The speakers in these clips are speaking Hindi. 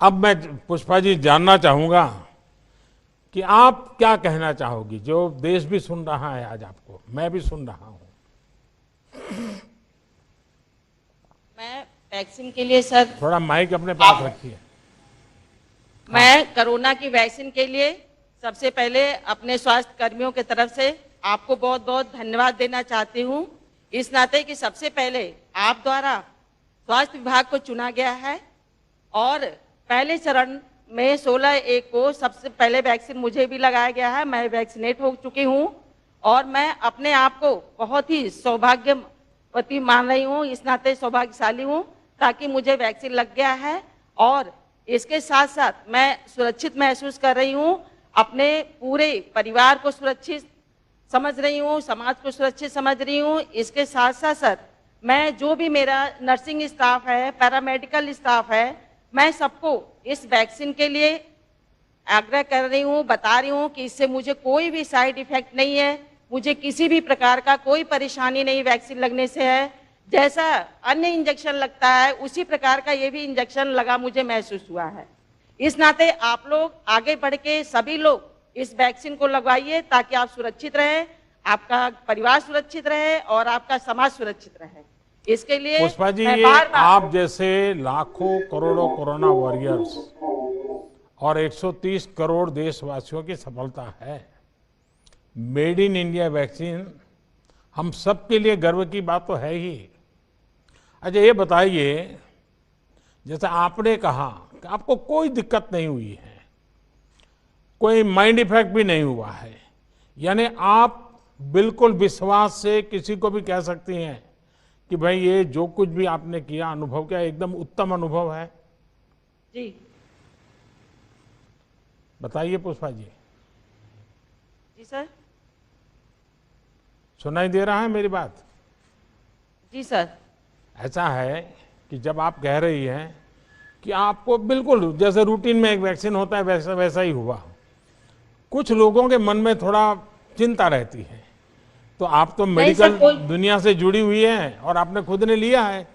अब मैं पुष्पा जी जानना चाहूंगा कि आप क्या कहना चाहोगी, जो देश भी सुन रहा है आज आपको, मैं भी सुन रहा हूं। मैं वैक्सीन के लिए सर, थोड़ा माइक अपने पास रखिए। मैं कोरोना की वैक्सीन के लिए सबसे पहले अपने स्वास्थ्य कर्मियों की तरफ से आपको बहुत बहुत धन्यवाद देना चाहती हूँ, इस नाते कि सबसे पहले आप द्वारा स्वास्थ्य विभाग को चुना गया है और पहले चरण में 16/1 को सबसे पहले वैक्सीन मुझे भी लगाया गया है। मैं वैक्सीनेट हो चुकी हूँ और मैं अपने आप को बहुत ही सौभाग्यवती मान रही हूँ, इस नाते सौभाग्यशाली हूँ ताकि मुझे वैक्सीन लग गया है। और इसके साथ साथ मैं सुरक्षित महसूस कर रही हूँ, अपने पूरे परिवार को सुरक्षित समझ रही हूँ, समाज को सुरक्षित समझ रही हूँ। इसके साथ साथ सर, मैं जो भी मेरा नर्सिंग स्टाफ है, पैरामेडिकल स्टाफ है, मैं सबको इस वैक्सीन के लिए आग्रह कर रही हूँ, बता रही हूँ कि इससे मुझे कोई भी साइड इफेक्ट नहीं है, मुझे किसी भी प्रकार का कोई परेशानी नहीं वैक्सीन लगने से है। जैसा अन्य इंजेक्शन लगता है उसी प्रकार का ये भी इंजेक्शन लगा मुझे महसूस हुआ है। इस नाते आप लोग आगे बढ़ के सभी लोग इस वैक्सीन को लगवाइए ताकि आप सुरक्षित रहें, आपका परिवार सुरक्षित रहे और आपका समाज सुरक्षित रहे। इसके लिए पुष्पा जी, मैं ये बार-बार आप जैसे लाखों करोड़ों कोरोना वॉरियर्स और 130 करोड़ देशवासियों की सफलता है। मेड इन इंडिया वैक्सीन हम सबके लिए गर्व की बात तो है ही। अच्छा ये बताइए, जैसे आपने कहा कि आपको कोई दिक्कत नहीं हुई है, कोई माइंड इफेक्ट भी नहीं हुआ है, यानी आप बिल्कुल विश्वास से किसी को भी कह सकती हैं कि भाई ये जो कुछ भी आपने किया, अनुभव किया, एकदम उत्तम अनुभव है। जी बताइए पुष्पा जी। जी सर। सुनाई दे रहा है मेरी बात? जी सर। ऐसा है कि जब आप कह रही हैं कि आपको बिल्कुल जैसे रूटीन में एक वैक्सीन होता है वैसा वैसा ही हुआ, कुछ लोगों के मन में थोड़ा चिंता रहती है, तो आप तो मेडिकल दुनिया से जुड़ी हुई हैं और आपने खुद ने लिया है,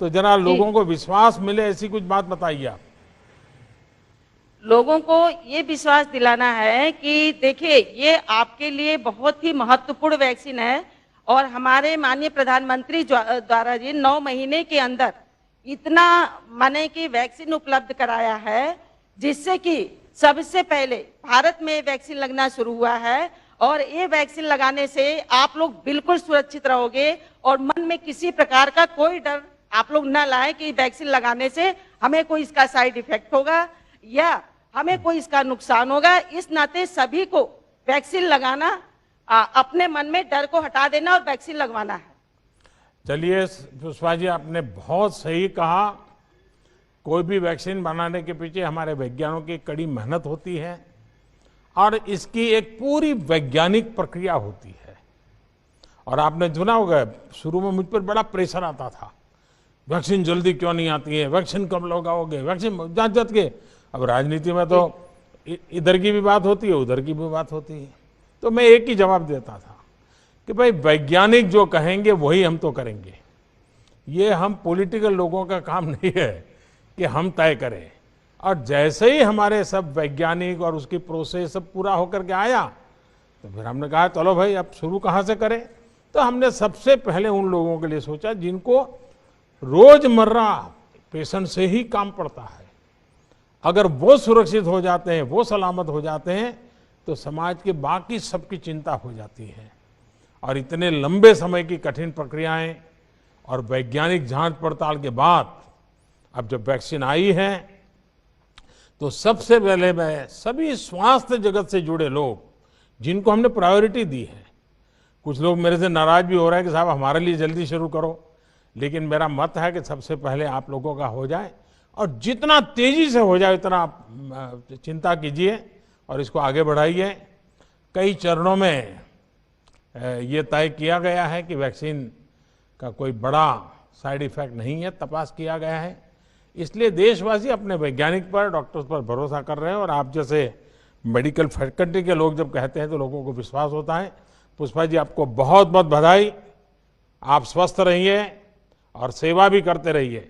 तो जरा लोगों को विश्वास मिले ऐसी कुछ बात बताइए आप। लोगों को ये विश्वास दिलाना है कि देखिए ये आपके लिए बहुत ही महत्वपूर्ण वैक्सीन है और हमारे माननीय प्रधानमंत्री द्वारा जी 9 महीने के अंदर इतना माने कि वैक्सीन उपलब्ध कराया है, जिससे कि सबसे पहले भारत में वैक्सीन लगना शुरू हुआ है और ये वैक्सीन लगाने से आप लोग बिल्कुल सुरक्षित रहोगे और मन में किसी प्रकार का कोई डर आप लोग न लाएं कि वैक्सीन लगाने से हमें कोई इसका साइड इफेक्ट होगा या हमें कोई इसका नुकसान होगा। इस नाते सभी को वैक्सीन लगाना, अपने मन में डर को हटा देना और वैक्सीन लगवाना है। चलिए पुष्पा जी, आपने बहुत सही कहा। कोई भी वैक्सीन बनाने के पीछे हमारे वैज्ञानिकों की कड़ी मेहनत होती है और इसकी एक पूरी वैज्ञानिक प्रक्रिया होती है। और आपने सुना होगा, शुरू में मुझ पर बड़ा प्रेशर आता था, वैक्सीन जल्दी क्यों नहीं आती है, वैक्सीन कब लगाओगे, वैक्सीन जांच के। अब राजनीति में तो इधर की भी बात होती है, उधर की भी बात होती है, तो मैं एक ही जवाब देता था कि भाई वैज्ञानिक जो कहेंगे वही हम तो करेंगे। ये हम पॉलिटिकल लोगों का काम नहीं है कि हम तय करें। और जैसे ही हमारे सब वैज्ञानिक और उसकी प्रोसेस सब पूरा होकर के आया, तो फिर हमने कहा चलो भाई अब शुरू कहाँ से करें। तो हमने सबसे पहले उन लोगों के लिए सोचा जिनको रोजमर्रा पेशेंट से ही काम पड़ता है। अगर वो सुरक्षित हो जाते हैं, वो सलामत हो जाते हैं, तो समाज के बाकी सबकी चिंता हो जाती है। और इतने लंबे समय की कठिन प्रक्रियाएं और वैज्ञानिक जांच पड़ताल के बाद अब जब वैक्सीन आई है, तो सबसे पहले मैं सभी स्वास्थ्य जगत से जुड़े लोग जिनको हमने प्रायोरिटी दी है, कुछ लोग मेरे से नाराज भी हो रहे हैं कि साहब हमारे लिए जल्दी शुरू करो, लेकिन मेरा मत है कि सबसे पहले आप लोगों का हो जाए और जितना तेजी से हो जाए उतना आप चिंता कीजिए और इसको आगे बढ़ाइए। कई चरणों में ये तय किया गया है कि वैक्सीन का कोई बड़ा साइड इफेक्ट नहीं है, तपास किया गया है। इसलिए देशवासी अपने वैज्ञानिक पर, डॉक्टर्स पर भरोसा कर रहे हैं और आप जैसे मेडिकल फैकल्टी के लोग जब कहते हैं तो लोगों को विश्वास होता है। पुष्पा जी, आपको बहुत बहुत बधाई। आप स्वस्थ रहिए और सेवा भी करते रहिए।